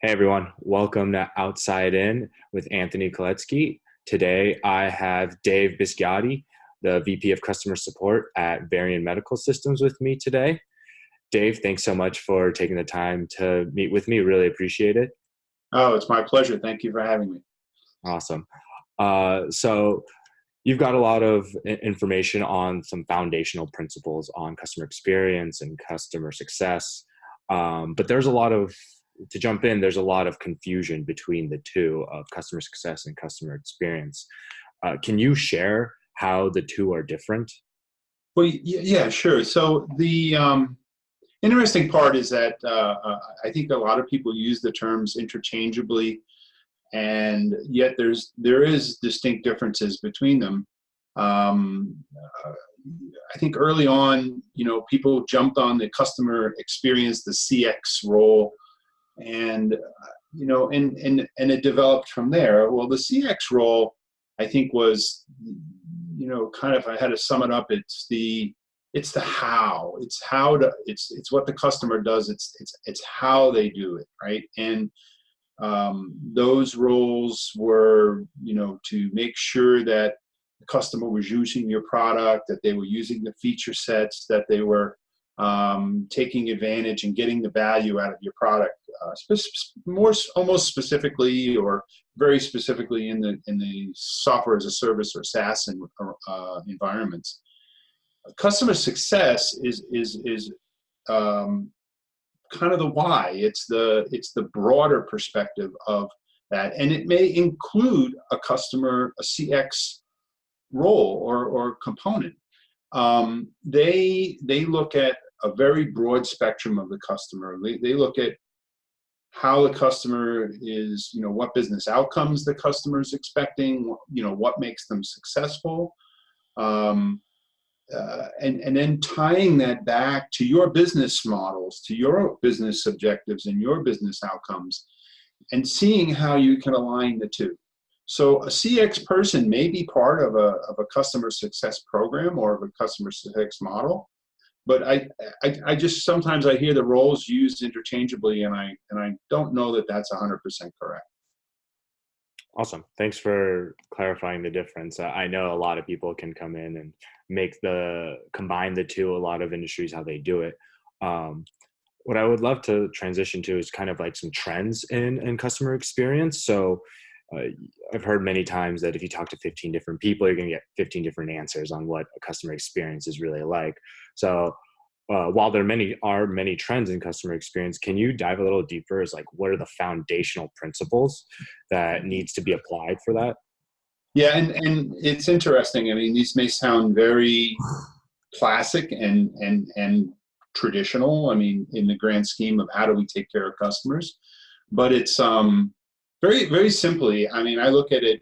Hey everyone, welcome to Outside In with Anthony Koletsky. Today I have Dave Bisciotti, the VP of Customer Support at Varian Medical Systems with me today. Dave, thanks so much for taking the time to meet with me. Really appreciate it. Oh, it's my pleasure. Thank you for having me. Awesome. So you've got a lot of information on some foundational principles on customer experience and customer success. But there's a lot of, to jump in, there's a lot of confusion between the two of customer success and customer experience. Can you share how the two are different? Well, yeah, sure. So the interesting part is that I think a lot of people use the terms interchangeably, and yet there is distinct differences between them. Um, uh, I think early on, people jumped on the customer experience, the CX role, and and it developed from there. Well, the CX role, I think, was kind of, if I had to sum it up, it's the how. It's what the customer does. It's how they do it, right? And those roles were, to make sure that the customer was using your product, that they were using the feature sets, that they were taking advantage and getting the value out of your product. Almost specifically, or very specifically, in the software as a service or SaaS environments. Customer success is kind of the why. It's the broader perspective of that, and it may include a CX role or component. They look at a very broad spectrum of the customer. They look at how the customer is, what business outcomes the customer is expecting, what makes them successful. And then tying that back to your business models, to your business objectives and your business outcomes, and seeing how you can align the two. So a CX person may be part of a customer success program or of a customer success model, but I just, sometimes I hear the roles used interchangeably, and I don't know that that's 100% correct. Awesome. Thanks for clarifying the difference. I know a lot of people can come in and combine the two, a lot of industries, how they do it. What I would love to transition to is kind of like some trends in customer experience. So I've heard many times that if you talk to 15 different people, you're going to get 15 different answers on what a customer experience is really like. So while there are many trends in customer experience, can you dive a little deeper as like, what are the foundational principles that needs to be applied for that? Yeah, and it's interesting. I mean, these may sound very classic and traditional. I mean, in the grand scheme of how do we take care of customers, but it's very, very simply. I mean, I look at it.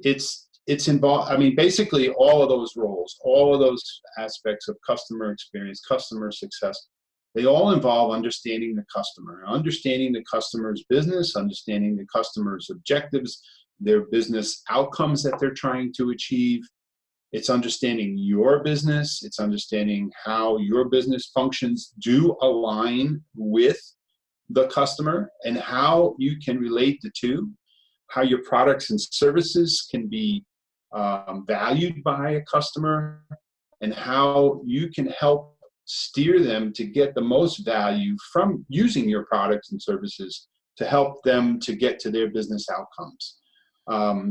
It's involved. I mean, basically, all of those roles, all of those aspects of customer experience, customer success, they all involve understanding the customer's business, understanding the customer's objectives, their business outcomes that they're trying to achieve. It's understanding your business. It's understanding how your business functions do align with the customer, and how you can relate the two, how your products and services can be valued by a customer, and how you can help steer them to get the most value from using your products and services to help them to get to their business outcomes.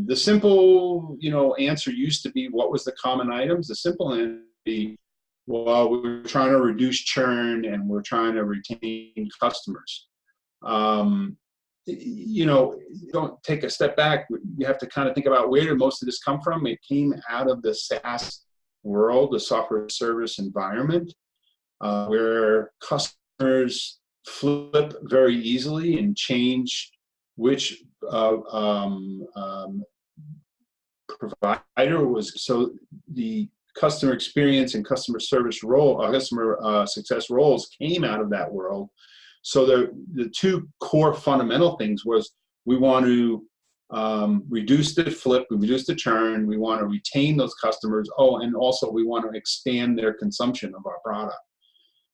The simple, answer used to be, what was the common items? The simple answer would be, well, we're trying to reduce churn and we're trying to retain customers. Don't take a step back. You have to kind of think about, where did most of this come from? It came out of the SaaS world, the software service environment, where customers flip very easily and change which provider was. So the customer experience and customer service role, customer success roles came out of that world. So the two core fundamental things was, we want to reduce the flip, we reduce the churn, we want to retain those customers. Oh, and also we want to expand their consumption of our product.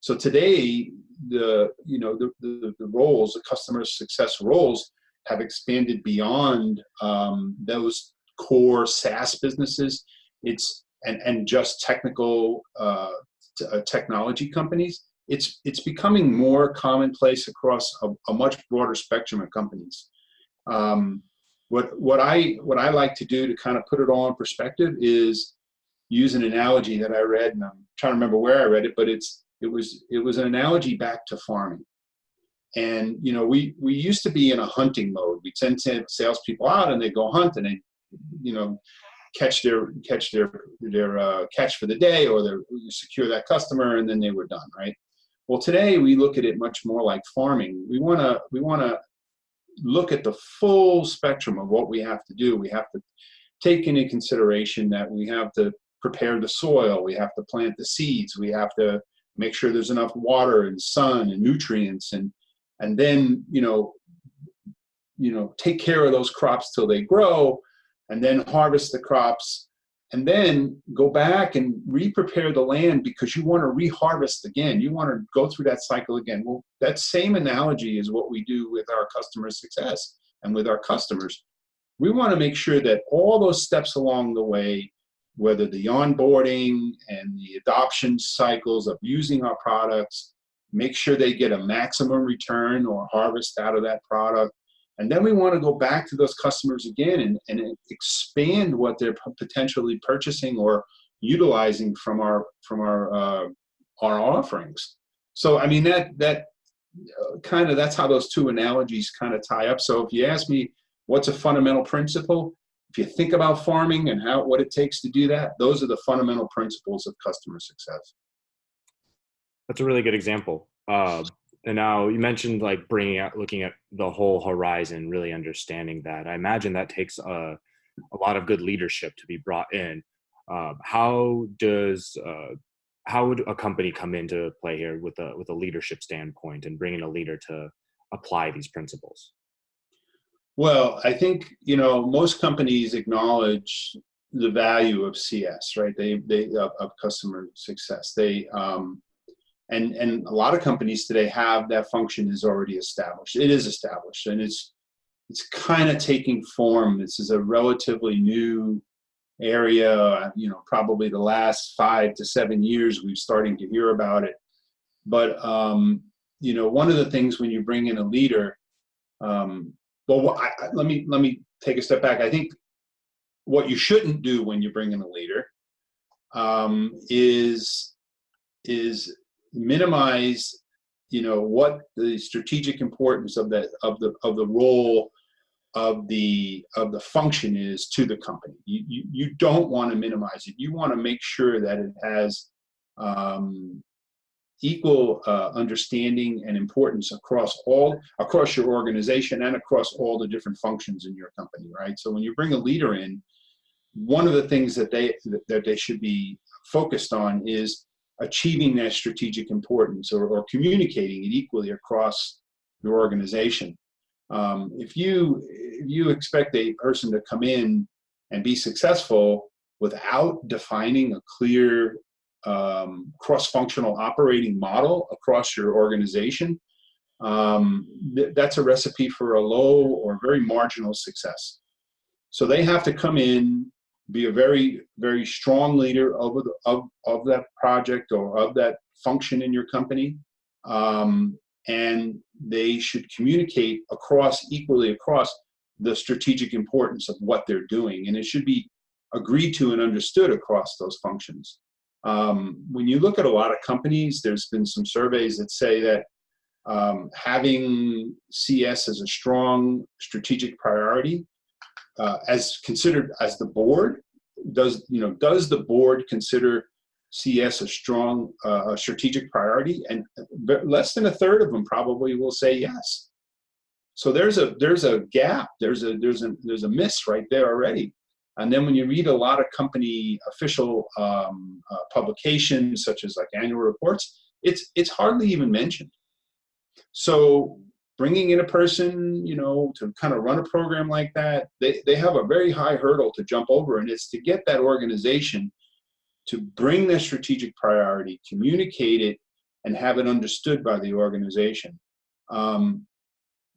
So today, the roles, the customer success roles, have expanded beyond those core SaaS businesses. It's and just technical technology companies. It's becoming more commonplace across a much broader spectrum of companies. What I like to do to kind of put it all in perspective is use an analogy that I read, and I'm trying to remember where I read it, but it was an analogy back to farming. And we used to be in a hunting mode. We'd send salespeople out, and they'd go hunt, and they catch their catch for the day, or they secure that customer, and then they were done, right? Well, today we look at it much more like farming. We want to look at the full spectrum of what we have to do. We have to take into consideration that we have to prepare the soil, we have to plant the seeds, we have to make sure there's enough water and sun and nutrients, and then take care of those crops till they grow, and then harvest the crops, and then go back and re-prepare the land because you want to re-harvest again. You want to go through that cycle again. Well, that same analogy is what we do with our customer success and with our customers. We want to make sure that all those steps along the way, whether the onboarding and the adoption cycles of using our products, make sure they get a maximum return or harvest out of that product. And then we want to go back to those customers again and expand what they're potentially purchasing or utilizing from our offerings. So I mean that's how those two analogies kind of tie up. So if you ask me what's a fundamental principle, if you think about farming and what it takes to do that, those are the fundamental principles of customer success. That's a really good example. And now you mentioned like looking at the whole horizon, really understanding that. I imagine that takes a lot of good leadership to be brought in. How would a company come into play here with a leadership standpoint and bring in a leader to apply these principles? Well, I think most companies acknowledge the value of CS, right? They of customer success. And a lot of companies today have that function is already established. It is established, and it's kind of taking form. This is a relatively new area. Probably the last 5 to 7 years we're starting to hear about it. But one of the things when you bring in a leader, let me take a step back. I think what you shouldn't do when you bring in a leader is minimize what the strategic importance of the role of the function is to the company. You don't want to minimize it. You want to make sure that it has equal understanding and importance across your organization and across all the different functions in your company, right? So when you bring a leader in, one of the things that they should be focused on is achieving that strategic importance or communicating it equally across your organization. If you expect a person to come in and be successful without defining a clear cross-functional operating model across your organization, that's a recipe for a low or very marginal success. So they have to come in, be a very, very strong leader of that project or of that function in your company, and they should communicate equally across the strategic importance of what they're doing, and it should be agreed to and understood across those functions. When you look at a lot of companies, there's been some surveys that say that having CS as a strong strategic priority, as considered as the board, does the board consider CS a strong strategic priority? And less than a third of them probably will say yes. So there's a gap. There's a miss right there already. And then when you read a lot of company official publications, such as like annual reports, it's hardly even mentioned. So bringing in a person, to kind of run a program like that, they have a very high hurdle to jump over, and it's to get that organization to bring their strategic priority, communicate it and have it understood by the organization.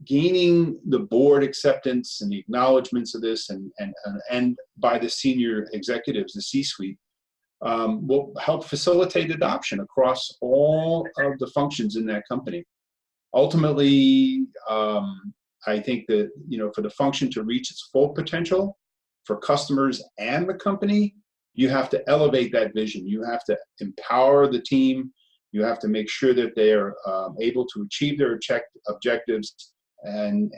Gaining the board acceptance and the acknowledgments of this, and by the senior executives, the C-suite, will help facilitate adoption across all of the functions in that company. Ultimately, I think that, for the function to reach its full potential for customers and the company, you have to elevate that vision. You have to empower the team. You have to make sure that they are able to achieve their objectives and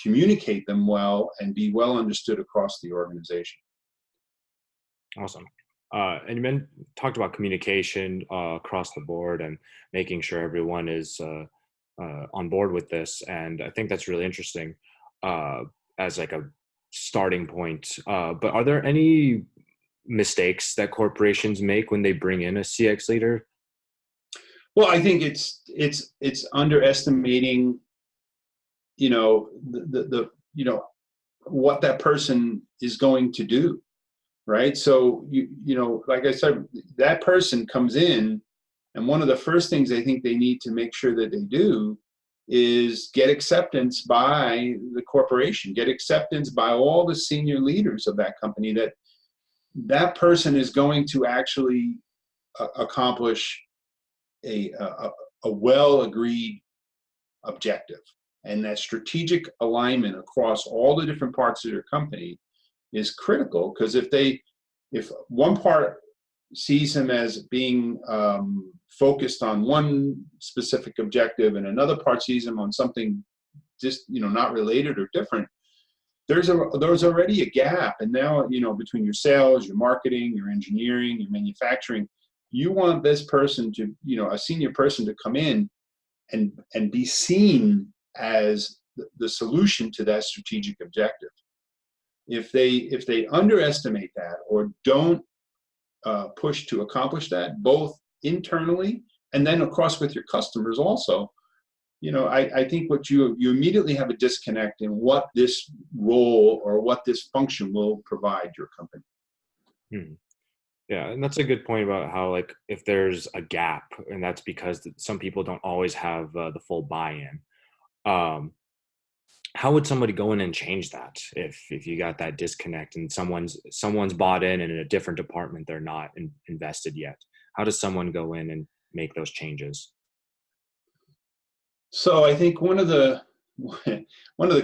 communicate them well and be well understood across the organization. Awesome. And you talked about communication across the board and making sure everyone is on board with this. And I think that's really interesting as like a starting point. But are there any mistakes that corporations make when they bring in a CX leader? Well, I think it's underestimating, what that person is going to do, right? So like I said, that person comes in, and one of the first things I think they need to make sure that they do is get acceptance by the corporation, get acceptance by all the senior leaders of that company that that person is going to actually accomplish a well-agreed objective. And that strategic alignment across all the different parts of your company is critical, because if one part sees him as being focused on one specific objective and another part sees him on something just not related or different, there's already a gap. And now between your sales, your marketing, your engineering, your manufacturing, you want this person to a senior person to come in and be seen as the solution to that strategic objective. If they underestimate that or don't push to accomplish that, both internally and then across with your customers also, I think what you immediately have a disconnect in what this role or what this function will provide your company. Yeah, and that's a good point about how, like, if there's a gap, and that's because some people don't always have the full buy-in. How would somebody go in and change that if you got that disconnect and someone's bought in a different department, they're not invested yet? How does someone go in and make those changes? So I think one of the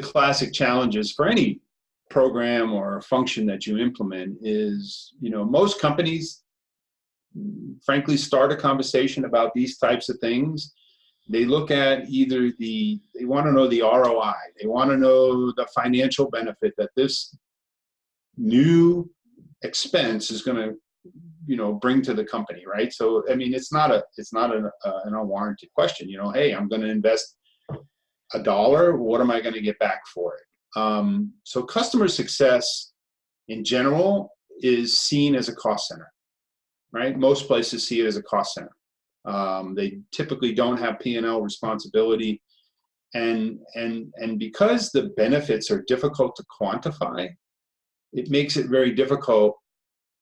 classic challenges for any program or function that you implement is, most companies, frankly, start a conversation about these types of things. They look at they want to know the ROI. They want to know the financial benefit that this new expense is going to, bring to the company, right? So, I mean, it's not an unwarranted question. Hey, I'm going to invest $1. What am I going to get back for it? So customer success in general is seen as a cost center, right? Most places see it as a cost center. They typically don't have P&L responsibility. And because the benefits are difficult to quantify, it makes it very difficult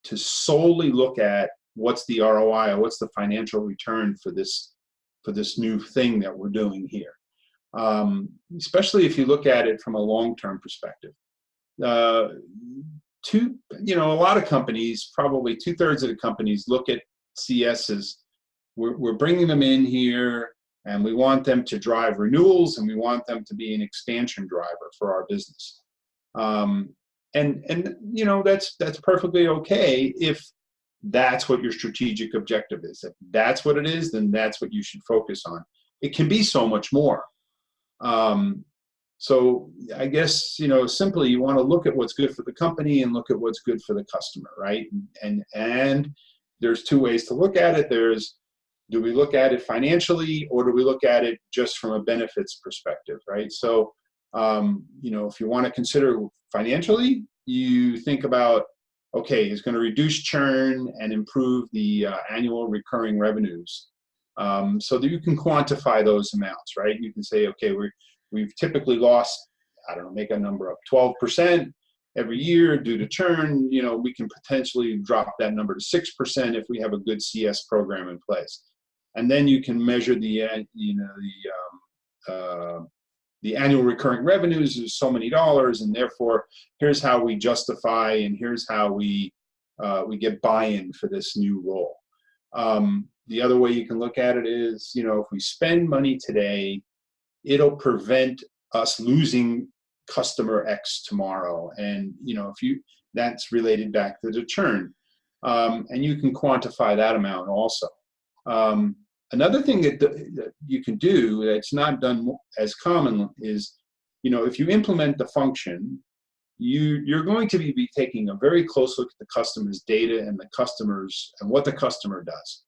to solely look at what's the ROI or what's the financial return for this new thing that we're doing here. Especially if you look at it from a long-term perspective. A lot of companies, probably 2/3 of the companies, look at CS as we're bringing them in here and we want them to drive renewals and we want them to be an expansion driver for our business. That's perfectly okay if that's what your strategic objective is. If that's what it is, then that's what you should focus on. It can be so much more. So I guess, simply you want to look at what's good for the company and look at what's good for the customer, right? And there's two ways to look at it. Do we look at it financially or do we look at it just from a benefits perspective, right? So, if you want to consider financially, you think about, okay, it's going to reduce churn and improve the annual recurring revenues. So that you can quantify those amounts, right? You can say, okay, we've typically lost, I don't know, make a number up, 12% every year due to churn. We can potentially drop that number to 6% if we have a good CS program in place. and then you can measure the annual recurring revenues is so many dollars, and therefore here's how we justify, and here's how we get buy-in for this new role. The other way you can look at it is, if we spend money today, it'll prevent us losing customer X tomorrow, and that's related back to the churn, and you can quantify that amount also. Another thing that you can do that's not done as common is, if you implement the function, you're going to be taking a very close look at the customer's data and what the customer does.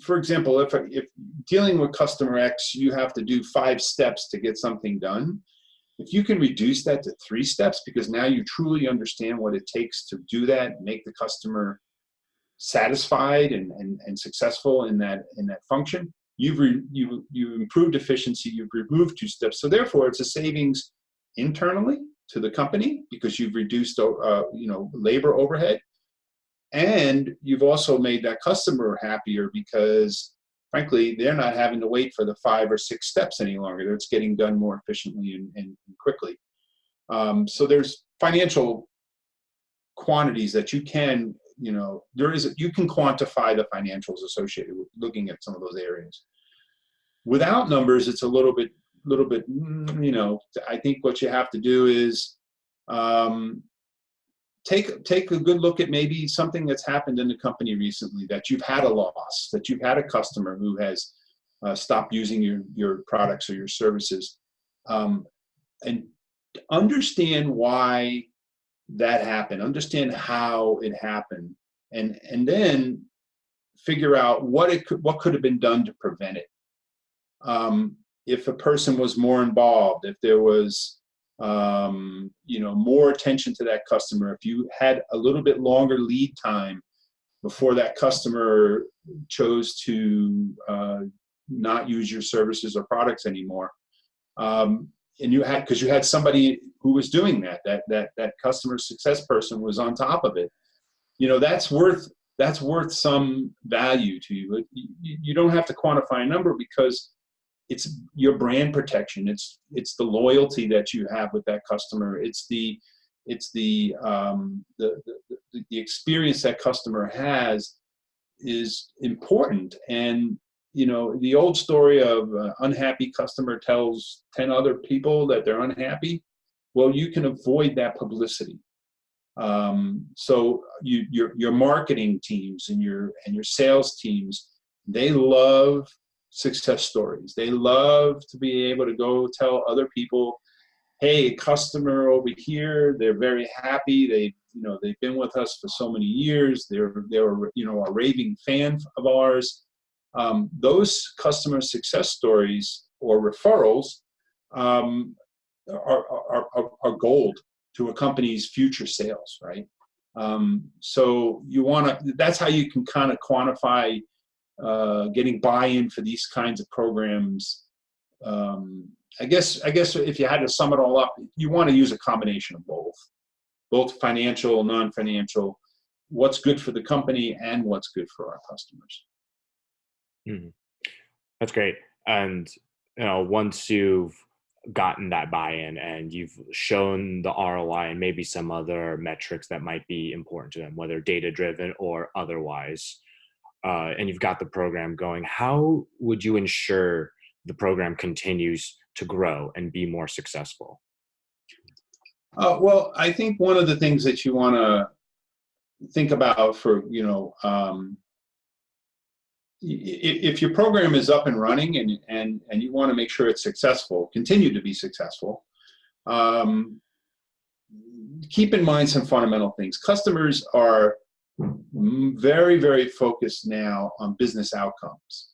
For example, if dealing with customer X, you have to do 5 steps to get something done. If you can reduce that to 3 steps, because now you truly understand what it takes to do that, make the customer satisfied and successful in that function, you've improved efficiency, you've removed 2 steps. So therefore, it's a savings internally to the company because you've reduced labor overhead, and you've also made that customer happier because, frankly, they're not having to wait for the 5 or 6 steps any longer. It's getting done more efficiently and quickly. So there's financial quantities that you can, you can quantify the financials associated with looking at some of those areas. Without numbers, it's a little bit, I think what you have to do is take a good look at maybe something that's happened in the company recently, that you've had a loss, that you've had a customer who has stopped using your products or your services, and understand why that happened, understand how it happened, and then figure out what could have been done to prevent it. If a person was more involved, if there was more attention to that customer, if you had a little bit longer lead time before that customer chose to not use your services or products anymore, and because you had somebody who was doing that customer success person was on top of it, that's worth some value to you. You don't have to quantify a number because it's your brand protection. It's the loyalty that you have with that customer. It's the experience that customer has is important. And the old story of unhappy customer tells 10 other people that they're unhappy. Well, you can avoid that publicity. So your marketing teams and your sales teams, they love success stories. They love to be able to go tell other people, hey, customer over here, they're very happy. They've been with us for so many years. They're a raving fan of ours. Those customer success stories or referrals are gold to a company's future sales, right? So that's how you can kind of quantify getting buy-in for these kinds of programs. I guess if you had to sum it all up, you want to use a combination of both financial, non-financial, what's good for the company and what's good for our customers. Mm-hmm. That's great. And once you've gotten that buy-in and you've shown the ROI and maybe some other metrics that might be important to them, whether data-driven or otherwise, and you've got the program going, how would you ensure the program continues to grow and be more successful? Well, I think one of the things that you want to think about for, if your program is up and running and you want to make sure it's successful, continue to be successful, keep in mind some fundamental things. Customers are very, very focused now on business outcomes.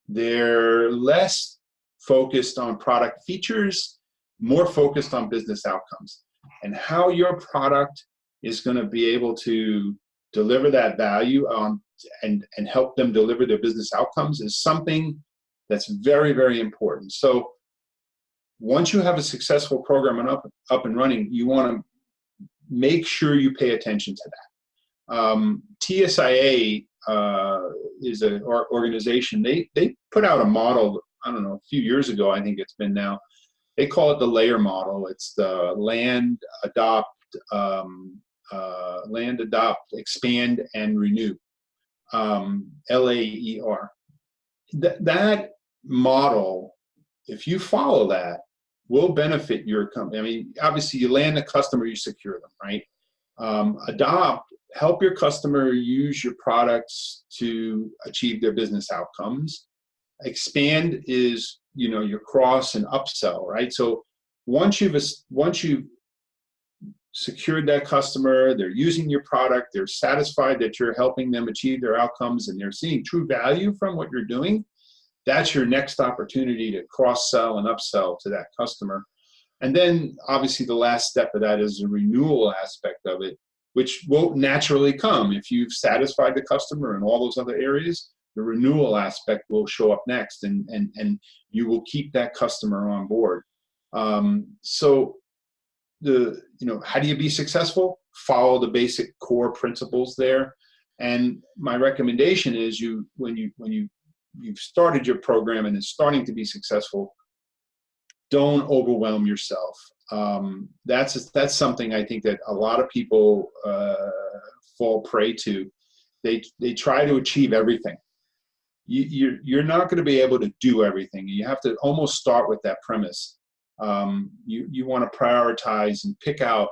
They're less focused on product features, more focused on business outcomes. And how your product is going to be able to deliver that value and help them deliver their business outcomes is something that's very, very important. So once you have a successful program and up and running, you want to make sure you pay attention to that. TSIA is an organization. They put out a model, I don't know, a few years ago, I think it's been now. They call it the layer model. It's the land, adopt, expand, and renew. LAER. That model, if you follow that, will benefit your company. I mean, obviously, you land a customer, you secure them, right? Adopt, help your customer use your products to achieve their business outcomes. Expand is, your cross and upsell, right? So once you've secured that customer, they're using your product, they're satisfied that you're helping them achieve their outcomes, and they're seeing true value from what you're doing, that's your next opportunity to cross-sell and upsell to that customer. And then obviously the last step of that is the renewal aspect of it, which will naturally come. If you've satisfied the customer in all those other areas, the renewal aspect will show up next, and you will keep that customer on board. So how do you be successful? Follow the basic core principles there. And my recommendation is when you've started your program and it's starting to be successful, don't overwhelm yourself. That's something I think that a lot of people fall prey to. They try to achieve everything. You're not going to be able to do everything. You have to almost start with that premise. You want to prioritize and pick out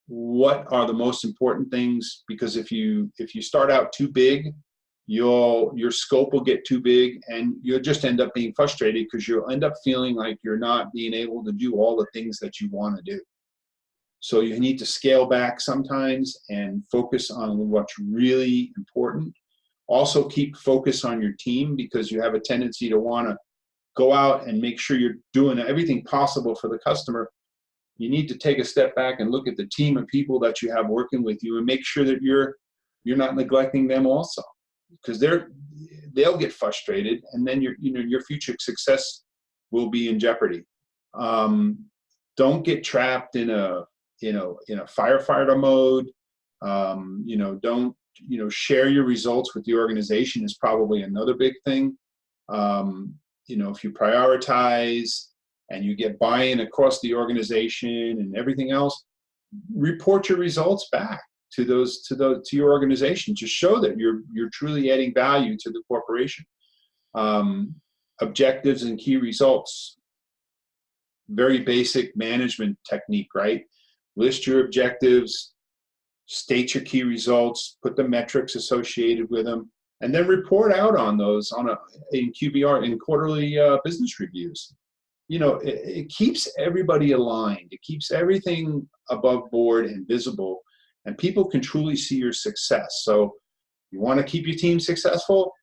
what are the most important things, because if you start out too big, your scope will get too big, and you'll just end up being frustrated because you'll end up feeling like you're not being able to do all the things that you want to do. So you need to scale back sometimes and focus on what's really important. Also keep focus on your team, because you have a tendency to want to go out and make sure you're doing everything possible for the customer. You need to take a step back and look at the team of people that you have working with you and make sure that you're not neglecting them also, because they'll get frustrated, and then your future success will be in jeopardy. Don't get trapped in a firefighter mode. Don't share your results with the organization is probably another big thing. If you prioritize and you get buy-in across the organization and everything else, report your results back to your organization. Just show that you're truly adding value to the corporation. Objectives and key results. Very basic management technique, right? List your objectives, state your key results, put the metrics associated with them, and then report out on those in QBR, in quarterly business reviews. It keeps everybody aligned. It keeps everything above board and visible, and people can truly see your success. So you want to keep your team successful,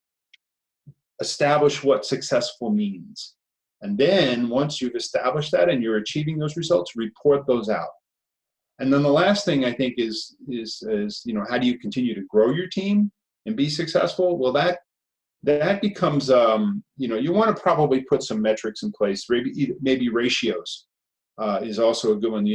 establish what successful means. And then once you've established that and you're achieving those results, report those out. And then the last thing I think is how do you continue to grow your team and be successful? Well, that becomes, you want to probably put some metrics in place. Maybe ratios is also a good one.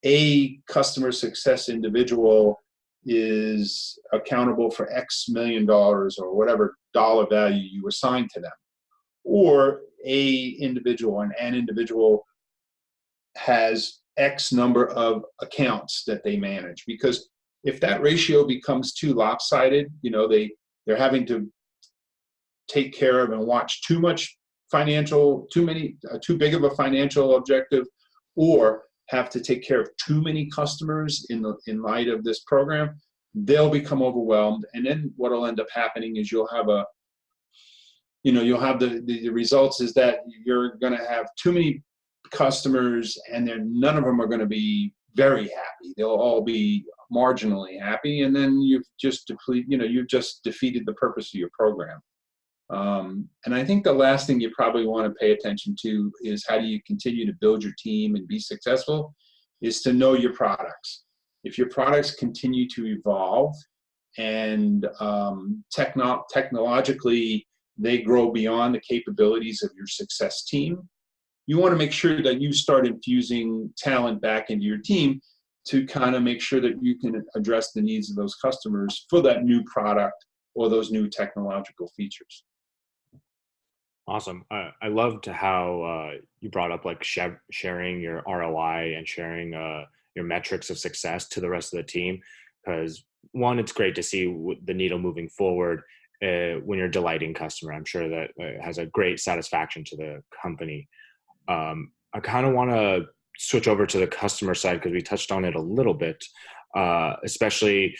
A customer success individual is accountable for X million dollars or whatever dollar value you assign to them. Or an individual has X number of accounts that they manage. Because if that ratio becomes too lopsided, they're having to take care of and watch too big of a financial objective, or have to take care of too many customers in light of this program, they'll become overwhelmed. And then what will end up happening is you'll have the results is that you're going to have too many customers, and none of them are going to be very happy. They'll all be marginally happy, and then you've just defeated the purpose of your program. And I think the last thing you probably want to pay attention to is how do you continue to build your team and be successful, is to know your products. If your products continue to evolve and technologically they grow beyond the capabilities of your success team, you want to make sure that you start infusing talent back into your team to kind of make sure that you can address the needs of those customers for that new product or those new technological features. Awesome. I loved how you brought up like sharing your ROI and sharing your metrics of success to the rest of the team. Because one, it's great to see the needle moving forward when you're delighting customer. I'm sure that has a great satisfaction to the company. I kind of want to switch over to the customer side because we touched on it a little bit. Especially,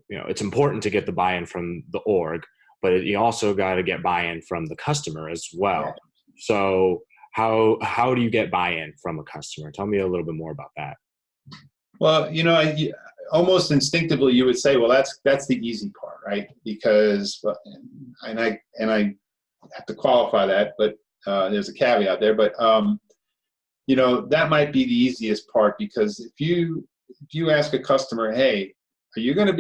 it's important to get the buy-in from the org, but you also got to get buy-in from the customer as well. Yeah. So how do you get buy-in from a customer? Tell me a little bit more about that. Well, almost instinctively you would say, well, that's the easy part, right? Because, and I have to qualify that, but there's a caveat there. But that might be the easiest part, because if you ask a customer, hey, are you going to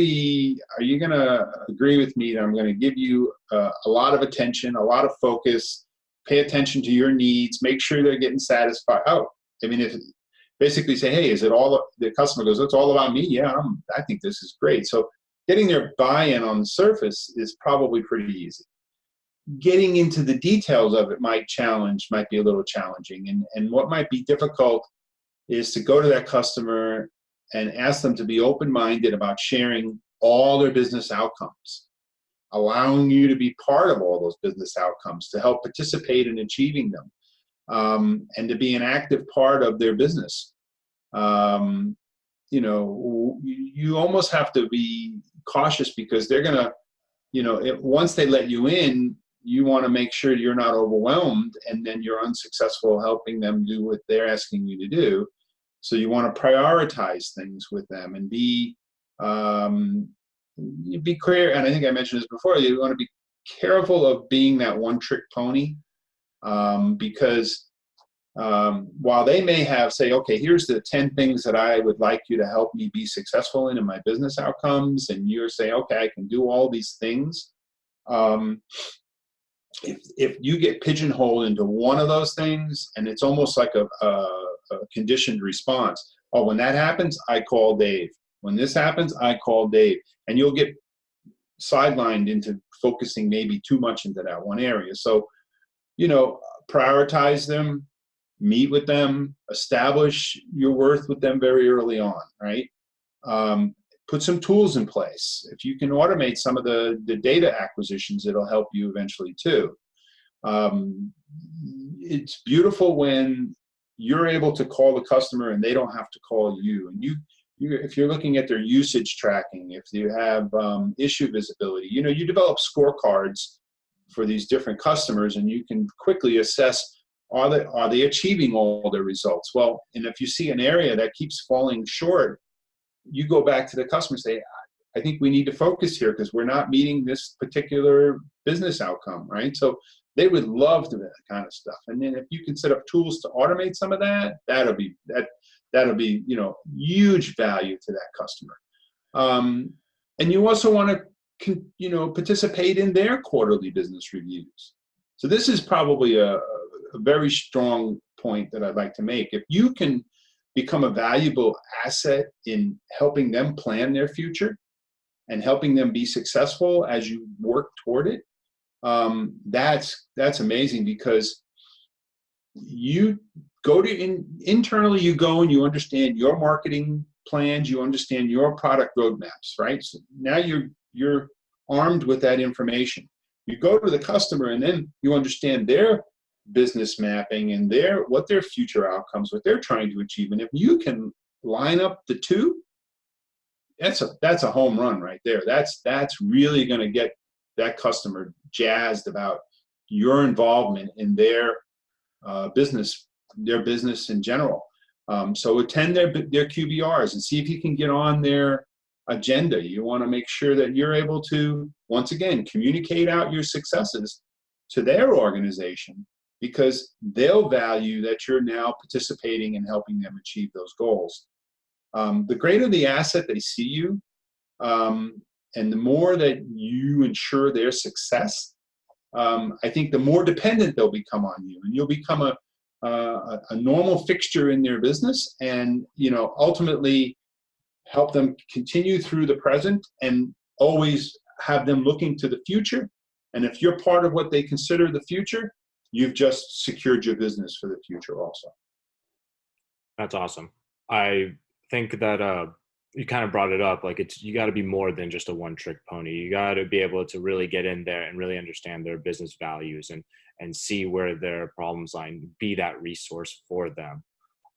agree with me that I'm going to give you a lot of attention, a lot of focus, pay attention to your needs, make sure they're getting satisfied? Oh, I mean, if basically say, hey, is it all, the customer goes, it's all about me. Yeah, I think this is great. So getting their buy-in on the surface is probably pretty easy. Getting into the details of it might be a little challenging. And what might be difficult is to go to that customer and ask them to be open-minded about sharing all their business outcomes, allowing you to be part of all those business outcomes, to help participate in achieving them, and to be an active part of their business. You almost have to be cautious, because they're going to, once they let you in, you want to make sure you're not overwhelmed and then you're unsuccessful helping them do what they're asking you to do. So you want to prioritize things with them and be clear. And I think I mentioned this before, you want to be careful of being that one-trick pony, because while they may say, okay, here's the 10 things that I would like you to help me be successful in my business outcomes, and you're saying, okay, I can do all these things. If you get pigeonholed into one of those things, and it's almost like a conditioned response. Oh, when that happens, I call Dave. When this happens, I call Dave. And you'll get sidelined into focusing maybe too much into that one area. So, prioritize them, meet with them, establish your worth with them very early on, right? Put some tools in place. If you can automate some of the data acquisitions, it'll help you eventually too. It's beautiful when you're able to call the customer and they don't have to call you. And if you're looking at their usage tracking, if you have issue visibility, you develop scorecards for these different customers, and you can quickly assess, are they achieving all their results? Well, and if you see an area that keeps falling short, you go back to the customer and say, I think we need to focus here because we're not meeting this particular business outcome, right? So they would love to do that kind of stuff. And then if you can set up tools to automate some of that, that'll be huge value to that customer. And you also want to participate in their quarterly business reviews. So this is probably a very strong point that I'd like to make. If you can become a valuable asset in helping them plan their future and helping them be successful as you work toward it, that's amazing, because you go to internally, you go and you understand your marketing plans, you understand your product roadmaps, right? So now you're armed with that information. You go to the customer and then you understand their business mapping and what their future outcomes, what they're trying to achieve. And if you can line up the two, that's a home run right there. That's really going to get that customer jazzed about your involvement in their business in general. So attend their QBRs and see if you can get on their agenda. You want to make sure that you're able to, once again, communicate out your successes to their organization, because they'll value that you're now participating and helping them achieve those goals. The greater the asset they see you, and the more that you ensure their success, I think the more dependent they'll become on you, and you'll become a normal fixture in their business. And ultimately, help them continue through the present, and always have them looking to the future. And if you're part of what they consider the future, you've just secured your business for the future also. That's awesome. I think that you kind of brought it up. Like you got to be more than just a one trick pony. You got to be able to really get in there and really understand their business values and see where their problems lie, and be that resource for them.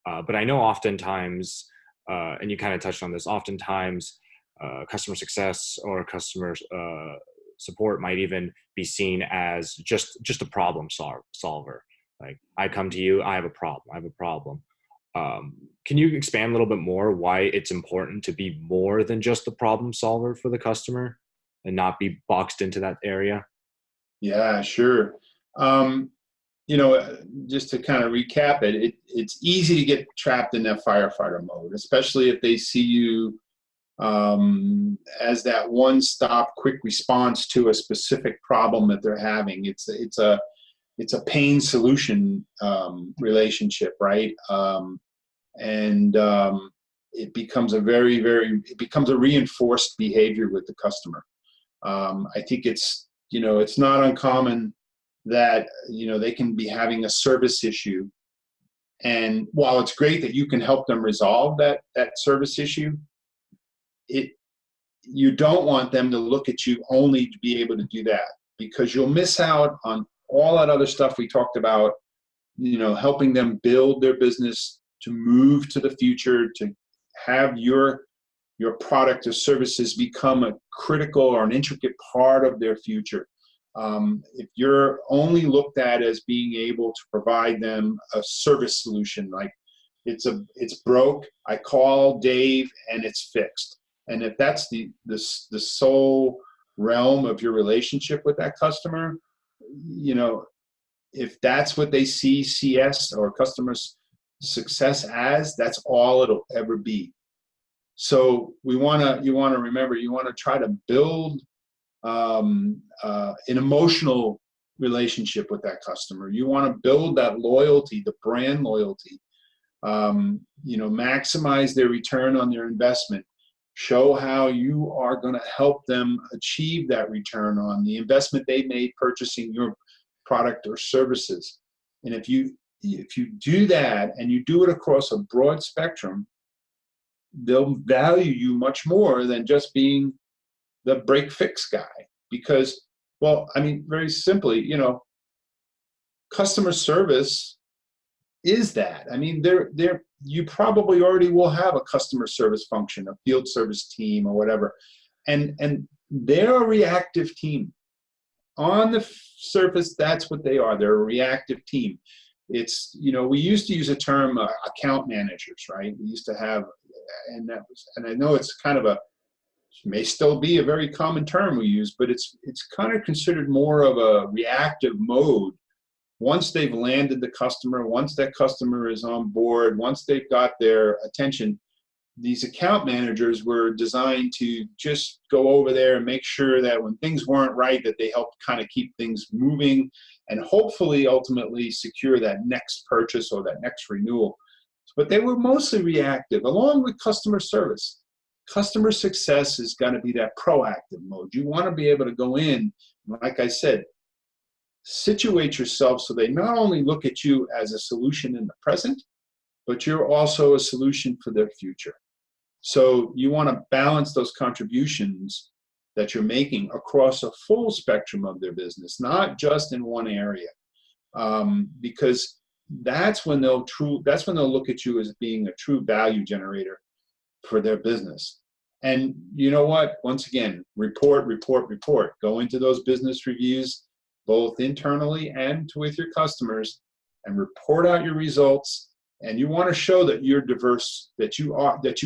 But I know oftentimes, and you kind of touched on this, oftentimes customer success or customer support might even be seen as just a problem solver. Like, I come to you, I have a problem. I have a problem. Can you expand a little bit more why it's important to be more than just the problem solver for the customer and not be boxed into that area? Yeah, sure. Um, you know, just to kind of recap it's easy to get trapped in that firefighter mode, especially if they see you as that one-stop quick response to a specific problem that they're having. It's a pain solution relationship, right? And it becomes it becomes a reinforced behavior with the customer. I think it's not uncommon that they can be having a service issue, and while it's great that you can help them resolve that service issue, it you don't want them to look at you only to be able to do that, because you'll miss out on all that other stuff we talked about, helping them build their business to move to the future, to have your product or services become a critical or an intricate part of their future. If you're only looked at as being able to provide them a service solution, like it's broke, I call Dave and it's fixed. And if that's the sole realm of your relationship with that customer, if that's what they see CS or customer success as, that's all it'll ever be. So you want to remember, you want to try to build an emotional relationship with that customer. You want to build that loyalty, the brand loyalty. Maximize their return on their investment. Show how you are going to help them achieve that return on the investment they made purchasing your product or services. And if you do that, and you do it across a broad spectrum, they'll value you much more than just being the break fix guy. Because, well, I mean, very simply, customer service is that. I mean, you probably already will have a customer service function, a field service team or whatever. And they're a reactive team. On the surface, that's what they are. They're a reactive team. It's, we used to use a term, account managers, right? We used to have, and I know it's kind of may still be a very common term we use, but it's kind of considered more of a reactive mode. Once they've landed the customer, once that customer is on board, once they've got their attention, these account managers were designed to just go over there and make sure that when things weren't right, that they helped kind of keep things moving and hopefully ultimately secure that next purchase or that next renewal. But they were mostly reactive, along with customer service. Customer success is going to be that proactive mode. You want to be able to go in, like I said, situate yourself so they not only look at you as a solution in the present, but you're also a solution for their future. So you want to balance those contributions that you're making across a full spectrum of their business, not just in one area, because that's when they'll look at you as being a true value generator for their business. And you know what? Once again, report. Go into those business reviews, both internally and with your customers, and report out your results. And you want to show that you're diverse, that you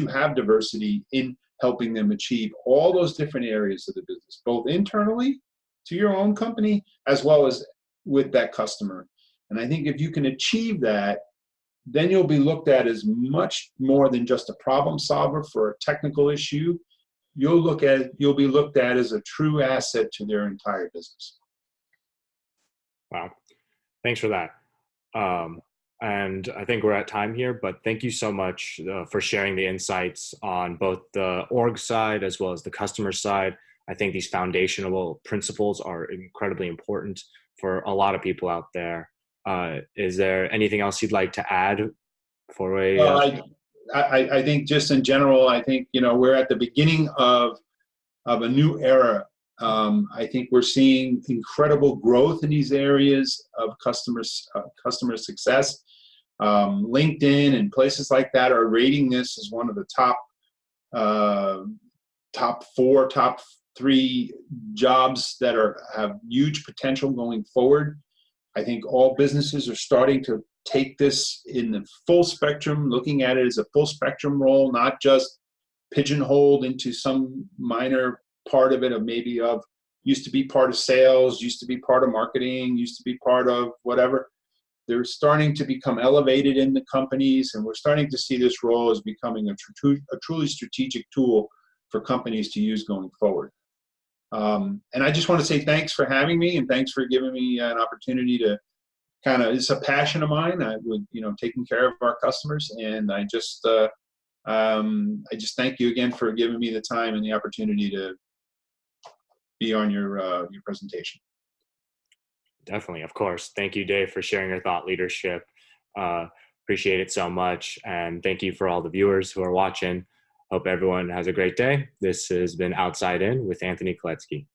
have diversity in helping them achieve all those different areas of the business, both internally to your own company as well as with that customer. And I think if you can achieve that, then you'll be looked at as much more than just a problem solver for a technical issue. You'll be looked at as a true asset to their entire business. Wow. Thanks for that. And I think we're at time here, but thank you so much for sharing the insights on both the org side as well as the customer side. I think these foundational principles are incredibly important for a lot of people out there. Is there anything else you'd like to add for a? Well, I think just in general, I think, we're at the beginning of a new era. I think we're seeing incredible growth in these areas of customer success. LinkedIn and places like that are rating this as one of the uh, top 3 jobs that have huge potential going forward. I think all businesses are starting to take this in the full spectrum, looking at it as a full spectrum role, not just pigeonholed into some minor part of it, of maybe of used to be part of sales, used to be part of marketing, used to be part of whatever. They're starting to become elevated in the companies, and we're starting to see this role as becoming a truly strategic tool for companies to use going forward. And I just want to say thanks for having me, and thanks for giving me an opportunity to it's a passion of mine. I would, taking care of our customers, and I just thank you again for giving me the time and the opportunity to be on your presentation. Definitely, of course. Thank you, Dave, for sharing your thought leadership. Appreciate it so much. And thank you for all the viewers who are watching. Hope everyone has a great day. This has been Outside In with Anthony Koletsky.